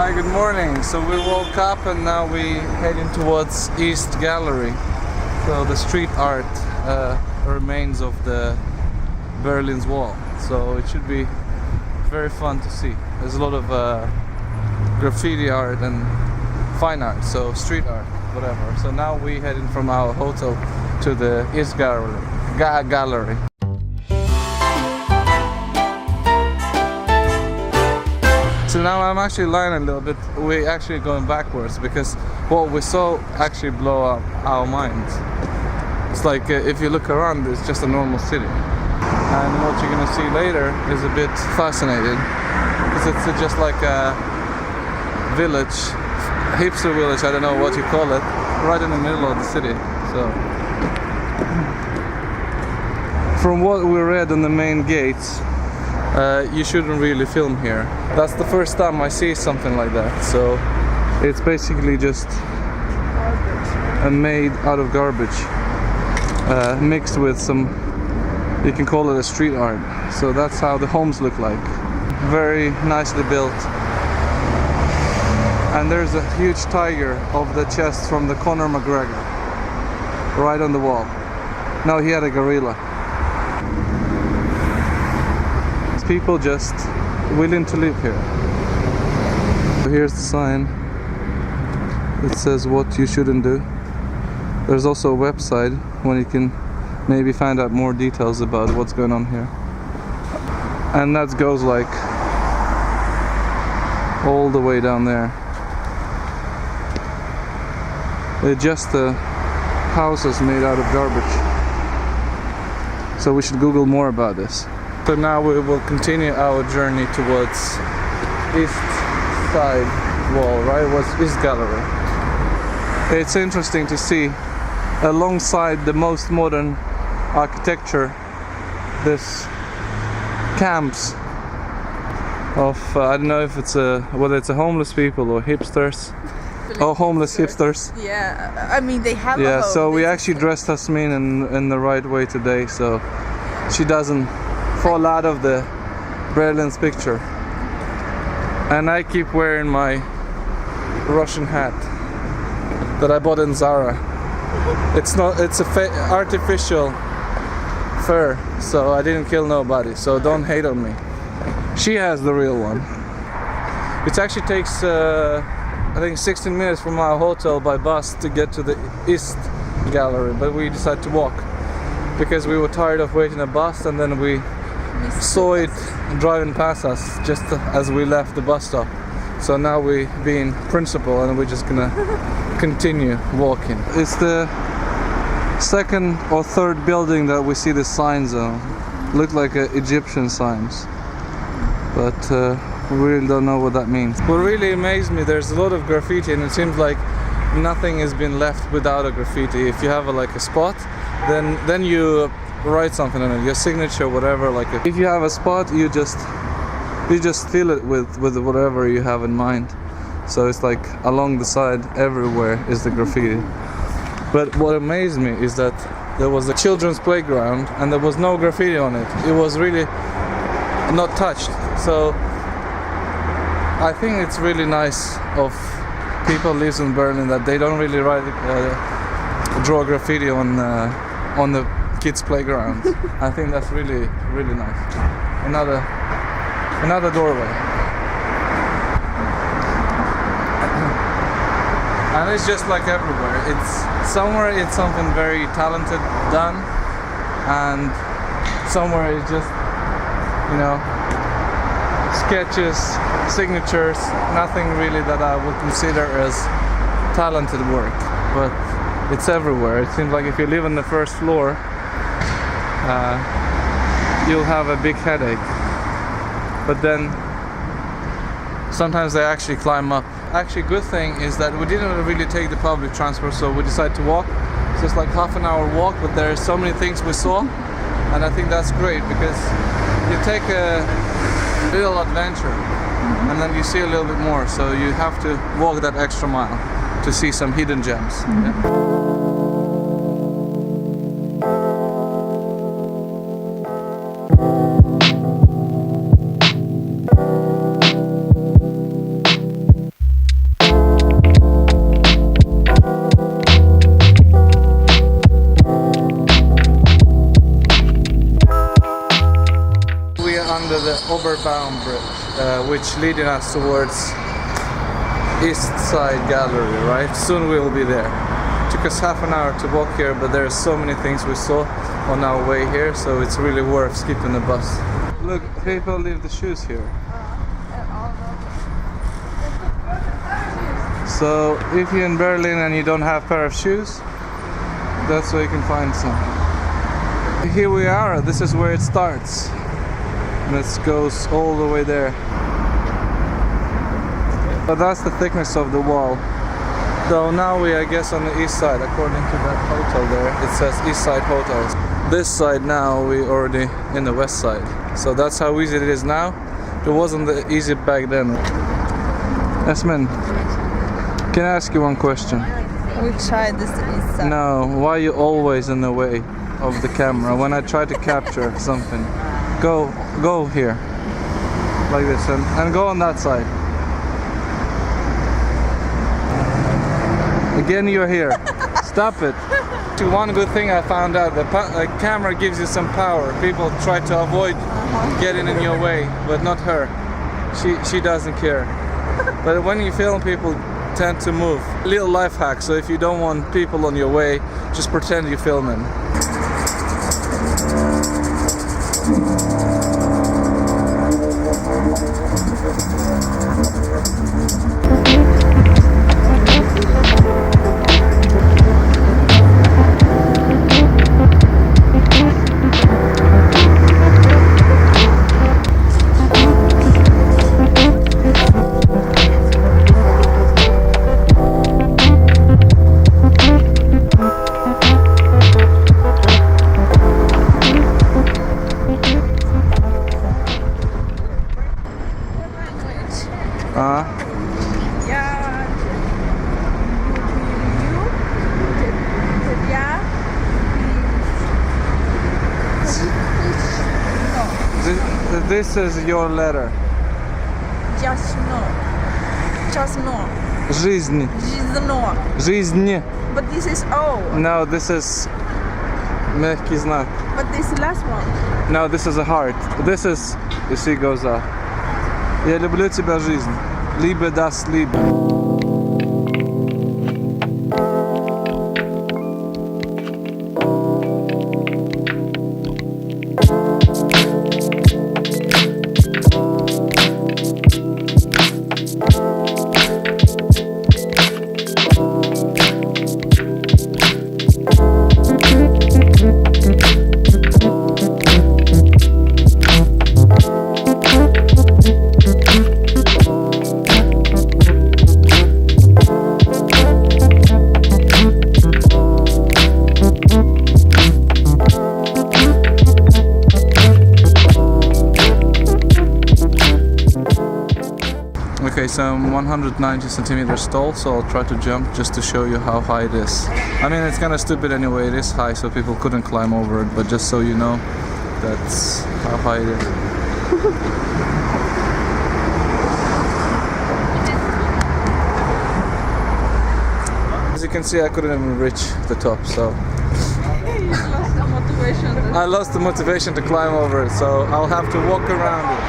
Hi, good morning. So we woke up and now we heading towards East Gallery. So the street art remains of the Berlin's wall. So it should be very fun to see. There's a lot of graffiti art and fine art, so street art, whatever. So now we heading from our hotel to the East Gallery. So now I'm actually lying a little bit. We're actually going backwards because what we saw actually blow up our minds. It's like if you look around, it's just a normal city. And what you're gonna see later is a bit fascinating because it's just like a village, hipster village, I don't know what you call it, right in the middle of the city. So from what we read on the main gates, you shouldn't really film here. That's the first time I see something like that. So it's basically just made out of garbage, mixed with some, you can call it a street art. So that's how the homes look like. Very nicely built. And there's a huge tiger of the chest from the Conor McGregor right on the wall. No, he had a gorilla. People just willing to live here. Here's the sign that says what you shouldn't do. There's also a website when you can maybe find out more details about what's going on here. And that goes like all the way down there. It's just the houses made out of garbage. So we should Google more about this. So now we will continue our journey towards East Side Wall, right? It was East Gallery. It's interesting to see alongside the most modern architecture this camps of I don't know if it's whether it's a homeless people or hipsters. Oh, homeless hipsters. Yeah, I mean they have yeah, a home. so we actually dressed Tasmin in the right way today, so she doesn't fall out of the Berlin's picture. And I keep wearing my Russian hat that I bought in Zara. It's artificial fur, so I didn't kill nobody, so don't hate on me. She has the real one. It actually takes I think 16 minutes from our hotel by bus to get to the East Gallery, but we decided to walk because we were tired of waiting a bus, and then we saw it driving past us just as we left the bus stop. So now we being principal and we're just gonna continue walking. It's the second or third building that we see the signs on. Look like Egyptian signs, but we really don't know what that means. What really amazed me, there's a lot of graffiti and it seems like nothing has been left without a graffiti. If you have a spot, then you write something on it, your signature, whatever. Like if you have a spot, you just fill it with whatever you have in mind. So it's like along the side, everywhere is the graffiti. But what amazed me is that there was a children's playground and there was no graffiti on it. It was really not touched. So I think it's really nice of people who live in Berlin that they don't really draw graffiti on the kids' playground. I think that's really, really nice. Another doorway. And it's just like everywhere. It's something very talented done, and somewhere it's just, sketches, signatures, nothing really that I would consider as talented work. But it's everywhere. It seems like if you live on the first floor, you'll have a big headache. But then sometimes they actually climb up. Actually, good thing is that we didn't really take the public transport, so we decided to walk. So it's like half an hour walk, but there are so many things we saw, and I think that's great because you take a little adventure and then you see a little bit more, so you have to walk that extra mile to see some hidden gems. Yeah. which leading us towards East Side Gallery, right? Soon we will be there. Took us half an hour to walk here, but there are so many things we saw on our way here, so it's really worth skipping the bus. Look, people leave the shoes here. So if you're in Berlin and you don't have a pair of shoes, that's where you can find some. Here we are, this is where it starts. And it goes all the way there. But that's the thickness of the wall. So now we, I guess, on the east side, according to that hotel there, it says East Side Hotels. This side now, we already in the west side. So that's how easy it is now. It wasn't easy back then. Esmen, can I ask you one question? Which side is the east side? No, why are you always in the way of the camera when I try to capture something? Go here, like this, and go on that side. Again, you're here. Stop it. One good thing I found out, the camera gives you some power. People try to avoid getting in your way, but not her. She doesn't care. But when you film, people tend to move. Little life hack, so if you don't want people on your way, just pretend you're filming. This is your letter. Just no. Just no. Жизнь. Just no. Жизнь. But this is O. No, this is мягкий знак. But this last one. No, this is a heart. This is, you see, goes up. Я люблю тебя, жизнь. Liebe das Leben. Okay, so I'm 190 centimeters tall, so I'll try to jump just to show you how high it is. I mean, it's kind of stupid anyway, it is high, so people couldn't climb over it, but just so you know, that's how high it is. As you can see, I couldn't even reach the top, so... You lost the motivation. I lost the motivation to climb over it, so I'll have to walk around it.